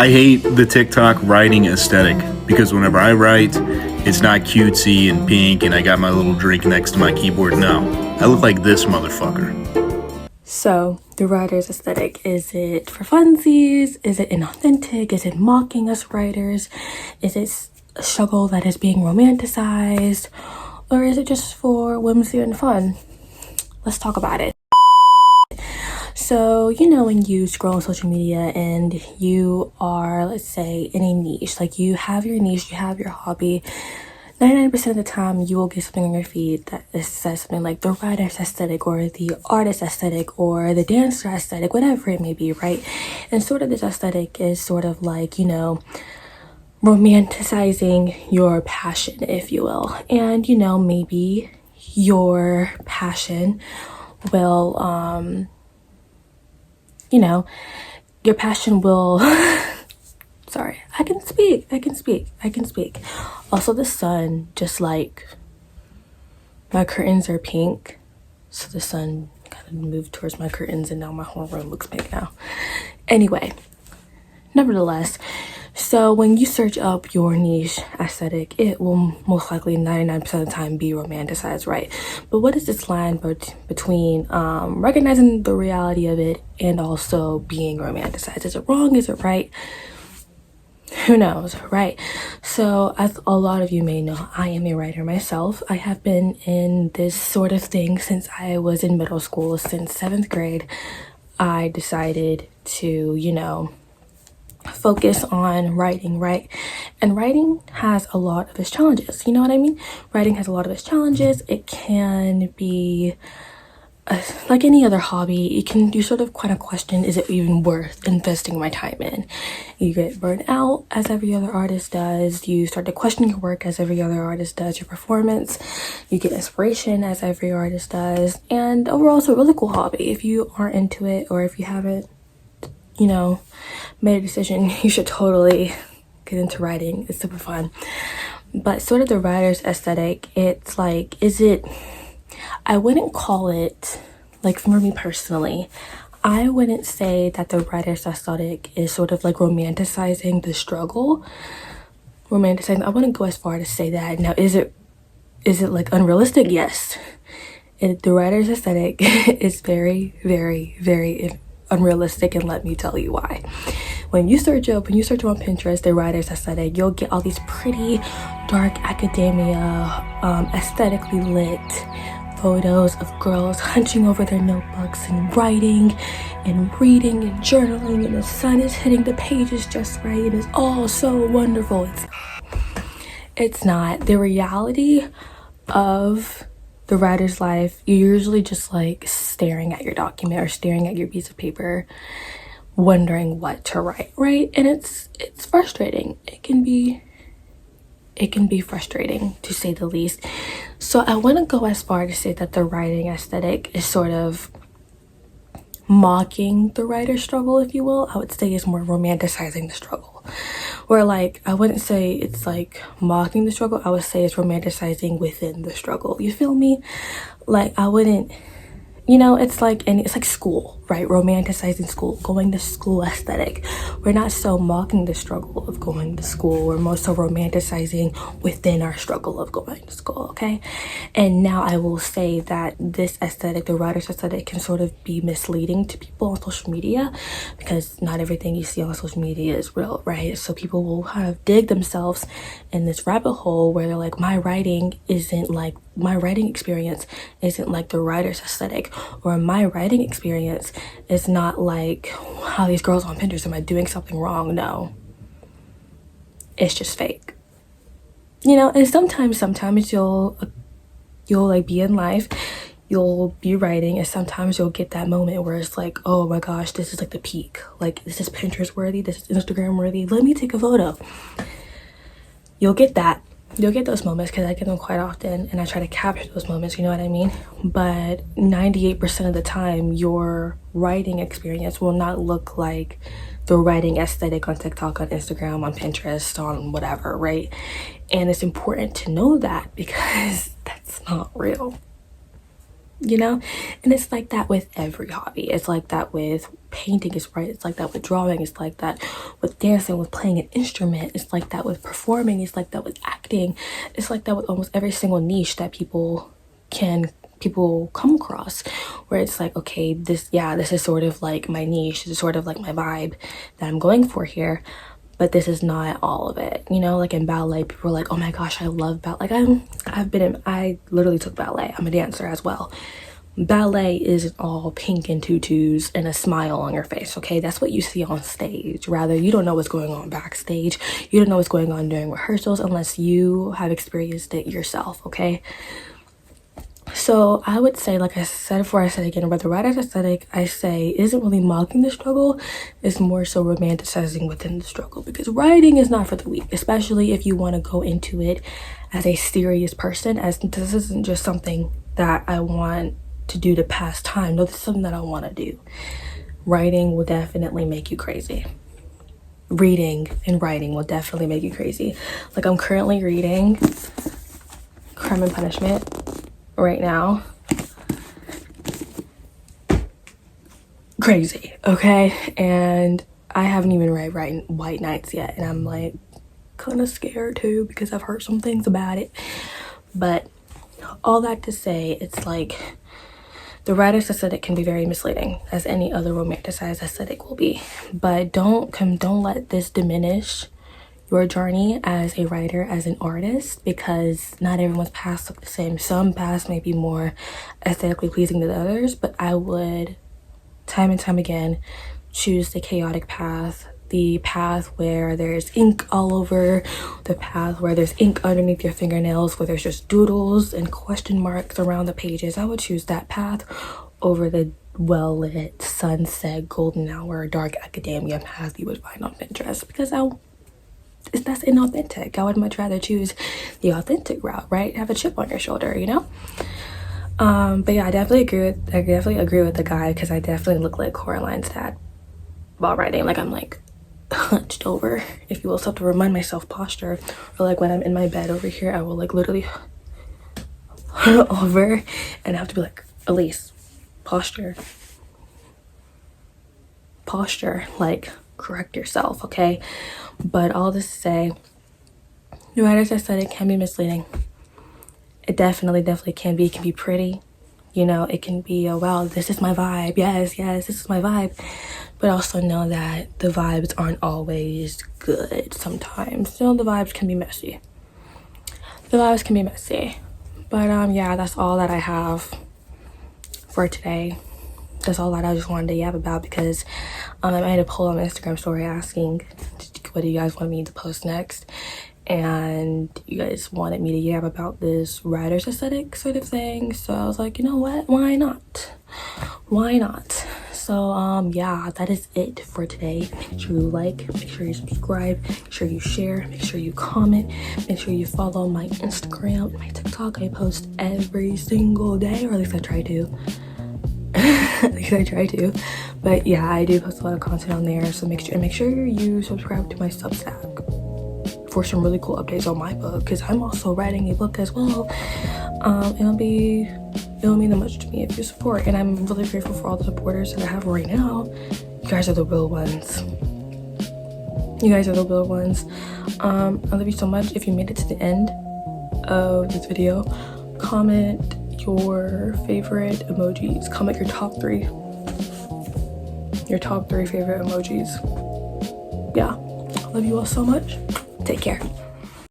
I hate the TikTok writing aesthetic because whenever I write, it's not cutesy and pink and I got my little drink next to my keyboard. No, I look like this motherfucker. So, the writer's aesthetic, is it for funsies? Is it inauthentic? Is it mocking us writers? Is it a struggle that is being romanticized? Or is it just for whimsy and fun? Let's talk about it. So, when you scroll on social media and you are, let's say, in a niche, like you have your niche, you have your hobby, 99% of the time you will get something on your feed that says something like the writer's aesthetic or the artist aesthetic or the dancer aesthetic, whatever it may be, right? And sort of this aesthetic is sort of like, romanticizing your passion, if you will. And, maybe your passion will, your passion will sorry, I can speak. Also, the sun, just like my curtains are pink, so the sun kind of moved towards my curtains and now my whole room looks pink now. Anyway, nevertheless, so when you search up your niche aesthetic, it will most likely 99% of the time be romanticized, right? But what is this line between recognizing the reality of it and also being romanticized? Is it wrong? Is it right? Who knows, right? So as a lot of you may know, I am a writer myself. I have been in this sort of thing since I was in middle school. Since 7th grade, I decided to, focus on writing, right? And writing has a lot of its challenges. You know what I mean? Writing has a lot of its challenges. It can be like any other hobby. You sort of kind of question, is it even worth investing my time in? You get burnt out as every other artist does. You start to question your work as every other artist does, your performance. You get inspiration as every artist does. And overall, it's a really cool hobby. If you aren't into it or if you haven't, made a decision, you should totally get into writing. It's super fun. But sort of the writer's aesthetic, it's like, I wouldn't call it, like for me personally, I wouldn't say that the writer's aesthetic is sort of like romanticizing the struggle. I wouldn't go as far to say that. Now, is it like unrealistic? Yes. The writer's aesthetic is very, very, very unrealistic, and let me tell you why. When you search on Pinterest the writer's aesthetic, you'll get all these pretty dark academia, aesthetically lit photos of girls hunching over their notebooks and writing and reading and journaling, and the sun is hitting the pages just right, and it's all so wonderful. It's not. The reality of the writer's life, you're usually just like staring at your document or staring at your piece of paper, wondering what to write, right? And it's frustrating. It can be frustrating, to say the least. So I wouldn't go as far to say that the writing aesthetic is sort of mocking the writer's struggle, if you will. I would say it's more romanticizing the struggle. Where like, I wouldn't say it's like mocking the struggle. I would say it's romanticizing within the struggle. You feel me? Like, I wouldn't, it's like school, right? Romanticizing school, going to school aesthetic. We're not so mocking the struggle of going to school. We're more so romanticizing within our struggle of going to school, okay? And now I will say that this aesthetic, the writer's aesthetic, can sort of be misleading to people on social media because not everything you see on social media is real, right? So people will kind of dig themselves in this rabbit hole where they're like, my writing experience isn't like the writer's aesthetic, or my writing experience is not like how these girls on Pinterest, am I doing something wrong? No, it's just fake, and sometimes you'll like be in life, you'll be writing, and sometimes you'll get that moment where it's like, oh my gosh, this is like the peak, like this is Pinterest worthy, this is Instagram worthy, let me take a photo. You'll get those moments because I get them quite often and I try to capture those moments, you know what I mean? But 98% of the time, your writing experience will not look like the writing aesthetic on TikTok, on Instagram, on Pinterest, on whatever, right? And it's important to know that because that's not real. you know? And it's like that with every hobby. It's like that with painting, is right? It's like that with drawing. It's like that with dancing, with playing an instrument. It's like that with performing. It's like that with acting. It's like that with almost every single niche that people come across, where it's like, okay, this is sort of like my niche. This is sort of like my vibe that I'm going for here, but this is not all of it, you know? Like in ballet, people are like, oh my gosh, I love ballet. Like I literally took ballet. I'm a dancer as well. Ballet isn't all pink and tutus and a smile on your face, okay? That's what you see on stage. Rather, you don't know what's going on backstage. You don't know what's going on during rehearsals unless you have experienced it yourself, okay? So I would say, like I said before, I said again, but the writer's aesthetic, I say, isn't really mocking the struggle. It's more so romanticizing within the struggle, because writing is not for the weak, especially if you want to go into it as a serious person, as this isn't just something that I want to do to pass time. No, this is something that I want to do. Writing will definitely make you crazy. Reading and writing will definitely make you crazy. Like I'm currently reading Crime and Punishment right now. Crazy, okay? And I haven't even read White Nights yet, and I'm like kind of scared too because I've heard some things about it. But all that to say, it's like the writer's aesthetic can be very misleading, as any other romanticized aesthetic will be. But don't let this diminish your journey as a writer, as an artist, because not everyone's paths look the same. Some paths may be more aesthetically pleasing than others, but I would time and time again choose the chaotic path, the path where there's ink all over, the path where there's ink underneath your fingernails, where there's just doodles and question marks around the pages. I would choose that path over the well-lit sunset, golden hour, dark academia path you would find on Pinterest, because that's inauthentic. I would much rather choose the authentic route, right? Have a chip on your shoulder, you know? But yeah, I definitely agree with the guy, because I definitely look like Coraline's dad while writing. Like I'm like hunched over, if you will. So I have to remind myself posture, or like when I'm in my bed over here, I will like literally over, and I have to be like, Elise, posture, like correct yourself, okay? But all this to say, the writer's aesthetic can be misleading. It definitely can be. It can be pretty, you know. It can be, oh wow, this is my vibe. Yes, this is my vibe. But also know that the vibes aren't always good sometimes. You know, the vibes can be messy. But yeah, that's all that I have for today. That's all that I just wanted to yap about, because I made a poll on my Instagram story asking what do you guys want me to post next, and you guys wanted me to yap about this writer's aesthetic sort of thing. So I was like, you know what, why not? So yeah, that is it for today. Make sure you like, make sure you subscribe, make sure you share, make sure you comment, make sure you follow my Instagram and my TikTok. I post every single day, or at least I try to. But yeah, I do post a lot of content on there, so make sure you subscribe to my Substack for some really cool updates on my book, because I'm also writing a book as well. It'll mean that much to me if you support, and I'm really grateful for all the supporters that I have right now. You guys are the real ones. I love you so much. If you made it to the end of this video, comment your favorite emojis. Comment your top three favorite emojis. Yeah, I love you all so much. Take care.